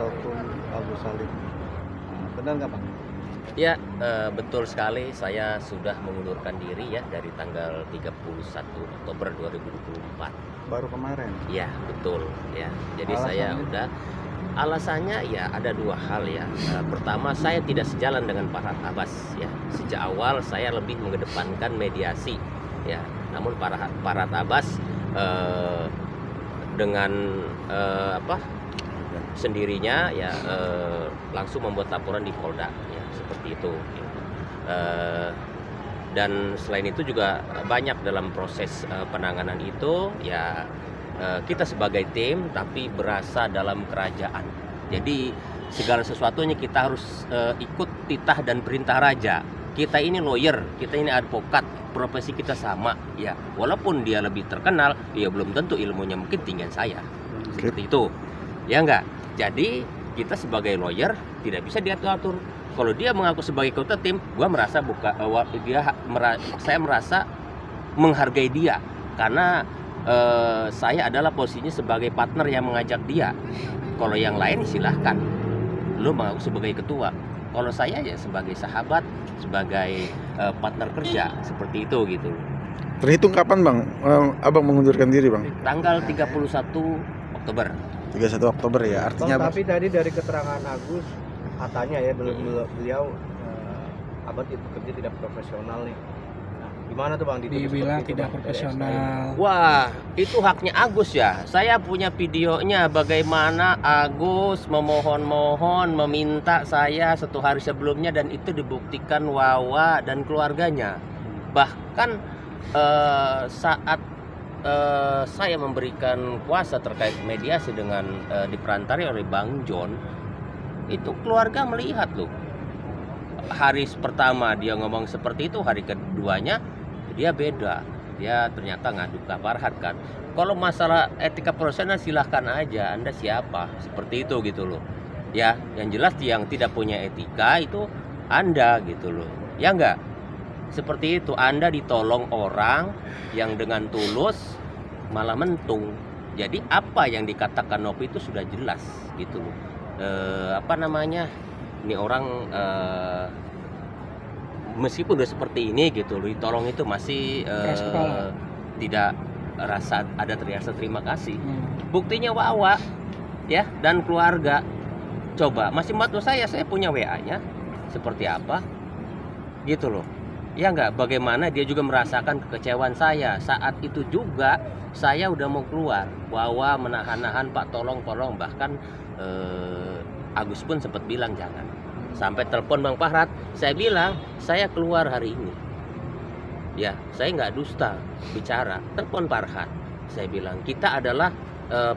kuasa hukum Agus Salim. Benar nggak Pak? Ya, betul sekali. Saya sudah mengundurkan diri ya dari tanggal 31 Oktober 2024. Baru kemarin. Ya, betul ya. Jadi Alasannya? saya udah alasannya ya ada dua hal ya. Pertama, saya tidak sejalan dengan Farhad Abbas ya. Sejak awal saya lebih mengedepankan mediasi ya. Namun Farhad Abbas dengan sendirinya ya langsung membuat laporan di Polda ya, seperti itu ya. Dan selain itu juga banyak dalam proses penanganan itu ya, kita sebagai tim tapi berasa dalam kerajaan. Jadi segala sesuatunya kita harus ikut titah dan perintah raja. Kita ini lawyer, kita ini advokat, profesi kita sama ya. Walaupun dia lebih terkenal, ya belum tentu ilmunya mungkin tinggian saya. Seperti itu. Ya enggak? Jadi kita sebagai lawyer tidak bisa diatur-atur. Kalau dia mengaku sebagai ketua tim, saya merasa menghargai dia karena saya adalah posisinya sebagai partner yang mengajak dia. Kalau yang lain silahkan, lu mengaku sebagai ketua. Kalau saya ya sebagai sahabat, sebagai partner kerja, seperti itu gitu. Terhitung kapan Bang Abang mengundurkan diri Bang? Tanggal 31 Oktober. 31 Oktober ya, artinya Bang, tapi tadi dari keterangan Agus katanya ya beliau Abang itu kerja tidak profesional nih. Nah, gimana tuh Bang? Dibilang tidak profesional. Wah, itu haknya Agus ya. Saya punya videonya bagaimana Agus memohon-mohon meminta saya 1 hari sebelumnya dan itu dibuktikan Wawa dan keluarganya. Bahkan saat saya memberikan kuasa terkait mediasi dengan diperantari oleh Bang John, itu keluarga melihat loh. Hari pertama dia ngomong seperti itu, hari keduanya dia beda. Dia ternyata ngadu ke Farhad kan. Kalau masalah etika profesional silahkan aja, Anda siapa? Seperti itu gitu loh. Ya, yang jelas yang tidak punya etika itu Anda gitu loh. Ya enggak? Seperti itu, Anda ditolong orang yang dengan tulus malah mentung. Jadi apa yang dikatakan Novi itu sudah jelas gitu loh. Ini orang meskipun udah seperti ini gitu loh, ditolong itu masih tidak rasa ada rasa terima kasih. Buktinya Wawa ya dan keluarga. Coba masih bantu saya punya WA-nya seperti apa gitu loh. Ya enggak, bagaimana dia juga merasakan kekecewaan saya. Saat itu juga saya udah mau keluar. Wawa menahan-nahan, Pak tolong. Bahkan Agus pun sempat bilang jangan. Sampai telepon Bang Farhad, saya bilang saya keluar hari ini. Ya, saya nggak dusta bicara. Telepon Farhad, saya bilang kita adalah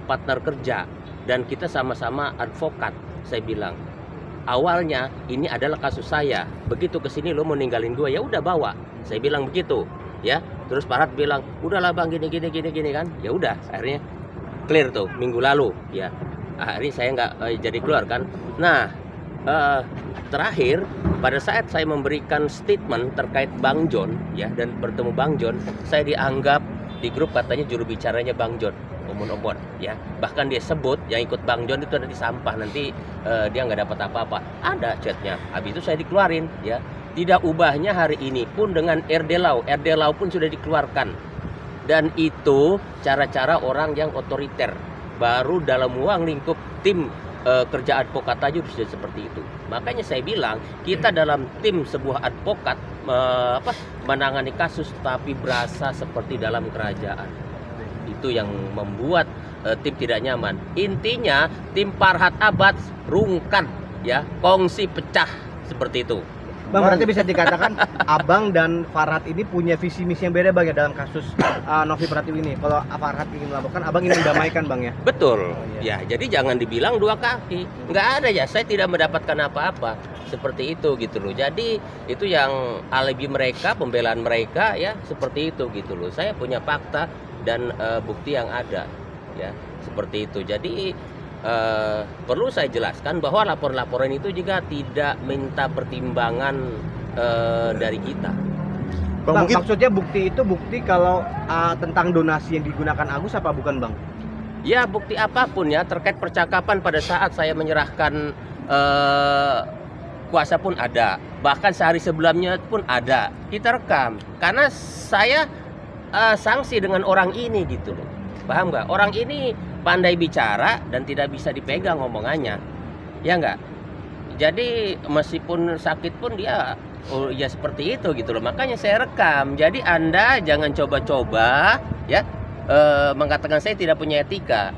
partner kerja dan kita sama-sama advokat. Saya bilang awalnya ini adalah kasus saya. Begitu kesini lo mau ninggalin gue, ya udah bawa. Saya bilang begitu, ya. Terus Farhad bilang, udahlah Bang gini kan. Ya udah, akhirnya clear tuh minggu lalu, ya. Akhirnya saya nggak jadi keluar kan. Nah, terakhir pada saat saya memberikan statement terkait Bang John, ya, dan bertemu Bang John, saya dianggap di grup katanya juru bicaranya Bang John. Omon-omon ya, bahkan dia sebut yang ikut Bang John itu ada di sampah, nanti dia nggak dapat apa-apa. Ada chatnya. Habis itu saya dikeluarin ya. Tidak ubahnya hari ini pun dengan RD Lau pun sudah dikeluarkan. Dan itu cara-cara orang yang otoriter. Baru dalam ruang lingkup tim kerja advokat aja sudah seperti itu. Makanya saya bilang kita dalam tim sebuah advokat menangani kasus tapi berasa seperti dalam kerajaan. Itu yang membuat tim tidak nyaman. Intinya tim Farhad Abbas rungkat ya, kongsi pecah seperti itu. Bang, berarti bisa dikatakan Abang dan Farhad ini punya visi misi yang beda Bang ya dalam kasus Novi Pratiwi ini. Kalau Farhad ingin melaporkan, Abang ingin mendamaikan Bang ya. Betul. iya. Ya, jadi jangan dibilang dua kaki. Nggak ada ya, saya tidak mendapatkan apa-apa. Seperti itu gitu loh. Jadi itu yang alibi mereka, pembelaan mereka ya, seperti itu gitu loh. Saya punya fakta dan bukti yang ada ya, seperti itu. Jadi perlu saya jelaskan bahwa laporan-laporan itu juga tidak minta pertimbangan dari kita. Bang, maksudnya bukti itu bukti kalau tentang donasi yang digunakan Agus apa bukan Bang? Ya bukti apapun ya terkait percakapan pada saat saya menyerahkan kuasa pun ada. Bahkan sehari sebelumnya pun ada. Kita rekam. Karena saya sanksi dengan orang ini gitu loh. Paham nggak? Orang ini pandai bicara dan tidak bisa dipegang omongannya. Ya nggak? Jadi meskipun sakit pun dia ya seperti itu gitu loh. Makanya saya rekam. Jadi Anda jangan coba-coba ya mengatakan saya tidak punya etika.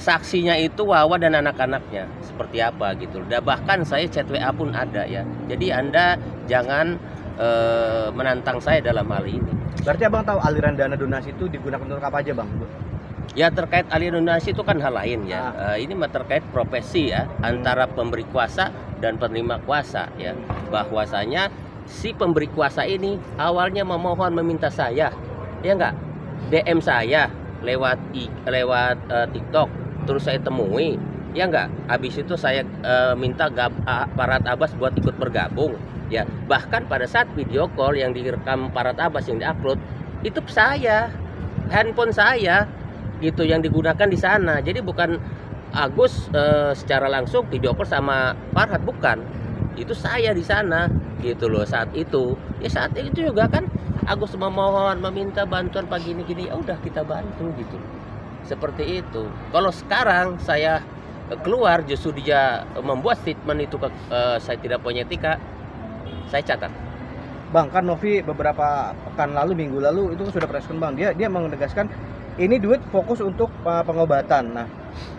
Saksinya itu Wawa dan anak-anaknya seperti apa gitu. Dan bahkan saya chat WA pun ada ya. Jadi Anda jangan menantang saya dalam hal ini. Berarti abang tahu aliran dana donasi itu digunakan untuk apa aja bang? Ya terkait aliran donasi itu kan hal lain ya. Ini mah terkait profesi ya antara pemberi kuasa dan penerima kuasa ya. Bahwasanya si pemberi kuasa ini awalnya memohon meminta saya, ya enggak, DM saya lewat TikTok. Terus saya temui, ya enggak. Habis itu saya minta Parat Abbas buat ikut bergabung, ya. Bahkan pada saat video call yang direkam Parat Abbas yang diupload, itu saya, handphone saya, gitu yang digunakan di sana. Jadi bukan Agus secara langsung video call sama Farhat, bukan. Itu saya di sana, gitu loh saat itu. Ya saat itu juga kan Agus memohon, meminta bantuan pagi ini gini, ya udah kita bantu gitu. Seperti itu. Kalau sekarang saya keluar justru dia membuat statement itu saya tidak punya etika, saya catat. Bang, kan Novi beberapa pekan lalu, minggu lalu itu sudah preskon bang. Dia menegaskan ini duit fokus untuk pengobatan. Nah,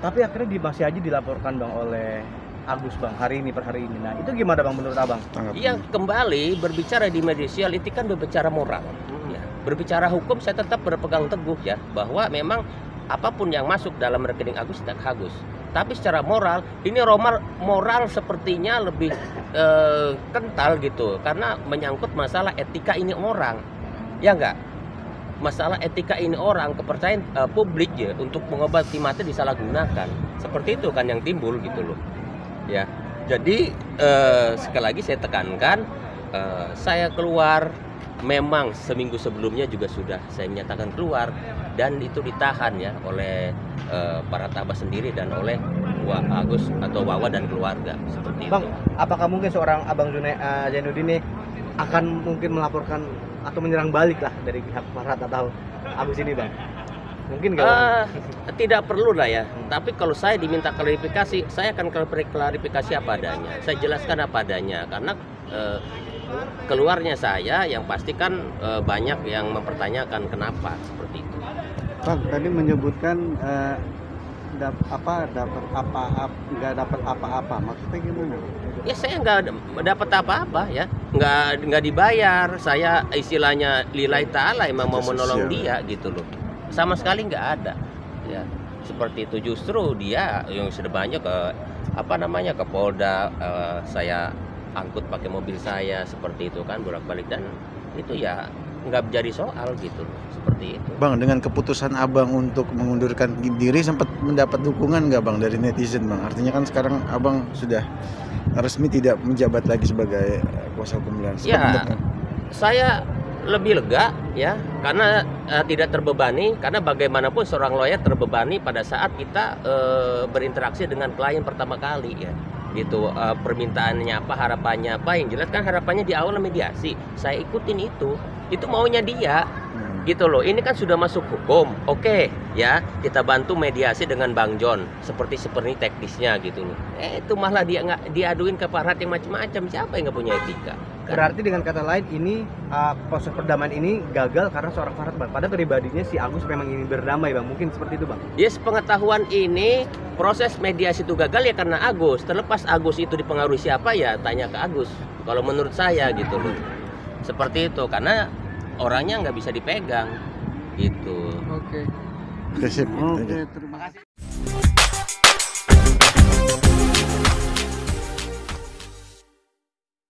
tapi akhirnya masih aja dilaporkan bang oleh Agus bang hari ini per hari ini. Nah, itu gimana bang menurut abang? Iya, kembali berbicara di media sosial itu kan berbicara moral. Ya. Berbicara hukum saya tetap berpegang teguh ya bahwa memang apapun yang masuk dalam rekening Agus tidak Agus. Tapi secara moral, ini moral sepertinya lebih kental gitu. Karena menyangkut masalah etika ini orang. Ya enggak? Masalah etika ini orang, kepercayaan publik ya untuk mengobati mati disalahgunakan. Seperti itu kan yang timbul gitu loh. Ya. Jadi sekali lagi saya tekankan, saya keluar. Memang seminggu sebelumnya juga sudah saya menyatakan keluar dan itu ditahan ya oleh Parat Abbas sendiri dan oleh Agus atau Wawa dan keluarga seperti bang, itu. Apakah mungkin seorang abang Zainuddin ini akan mungkin melaporkan atau menyerang balik lah dari pihak Parat atau Agus ini bang? Mungkin nggak? Tidak perlu lah ya. Tapi kalau saya diminta klarifikasi, saya akan klarifikasi apa adanya. Saya jelaskan apa adanya karena keluarnya saya yang pasti kan banyak yang mempertanyakan kenapa seperti itu. Bang, tadi menyebutkan nggak dapat apa-apa, maksudnya gimana? Ya saya nggak dapat apa-apa ya, nggak dibayar. Saya istilahnya lillahi ta'ala emang mau menolong dia gitu loh. Sama sekali nggak ada. Ya seperti itu, justru dia yang sudah banyak ke Polda, saya angkut pakai mobil saya seperti itu kan bolak-balik dan itu ya nggak jadi soal gitu seperti itu. Bang, dengan keputusan abang untuk mengundurkan diri sempat mendapat dukungan nggak bang dari netizen bang? Artinya kan sekarang abang sudah resmi tidak menjabat lagi sebagai kuasa hukum beliau. Ya, saya lebih lega ya karena tidak terbebani, karena bagaimanapun seorang lawyer terbebani pada saat kita berinteraksi dengan klien pertama kali ya. Gitu permintaannya apa, harapannya apa, yang jelas kan harapannya di awal mediasi, saya ikutin itu maunya dia gitu loh. Ini kan sudah masuk hukum, oke ya kita bantu mediasi dengan Bang John seperti teknisnya gitu loh. Itu malah dia nggak diaduin ke Parat yang macam-macam, siapa yang nggak punya etika kan? Berarti dengan kata lain ini proses perdamaian ini gagal karena seorang Parat bang. Pada pribadinya si Agus memang ingin berdamai bang, mungkin seperti itu bang. Ya sepengetahuan ini proses mediasi itu gagal ya karena Agus. Terlepas Agus itu dipengaruhi siapa ya tanya ke Agus. Kalau menurut saya gitu loh. Seperti itu karena orangnya nggak bisa dipegang gitu. Oke, sip. Oke, terima kasih.